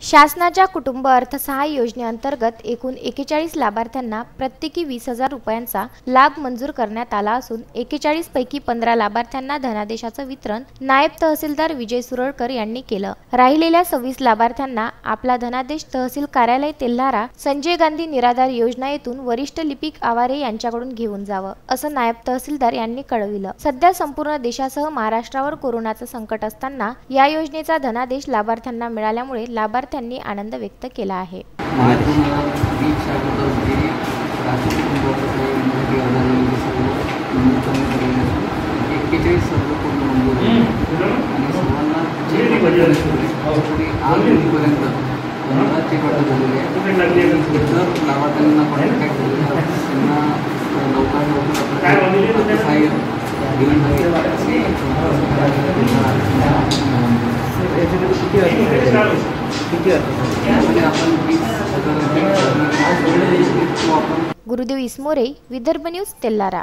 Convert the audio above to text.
शासनाच्या कुटुंब अर्थसहाय्य योजनेअंतर्गत एकूण 41 लाभार्थ्यांना प्रत्येकी 20,000 रुपयांचा लाभ मंजूर करण्यात आला असून 41 पैकी 15 लाभार्थ्यांना धनादेशाचं वितरण नायब तहसीलदार विजय सुरळकर यांनी केलं। राहिलेल्या 26 लाभार्थ्यांना आपला धनादेश तहसील कार्यालय तेल्हारा संजय गांधी निराधार योजना येथून वरिष्ठ लिपिक आवारे यांच्याकडून घेऊन जावं असं नायब तहसीलदार यांनी कळविलं। सध्या संपूर्ण देशासह महाराष्ट्रावर कोरोनाचं संकट असताना या योजनेचा धनादेश लाभार्थ्यांना मिळाल्यामुळे लाभार्थ्यांनी आनंद व्यक्त केला आहे। गुरुदेव इसमोरे, विदर्भ न्यूज, तेल्हारा।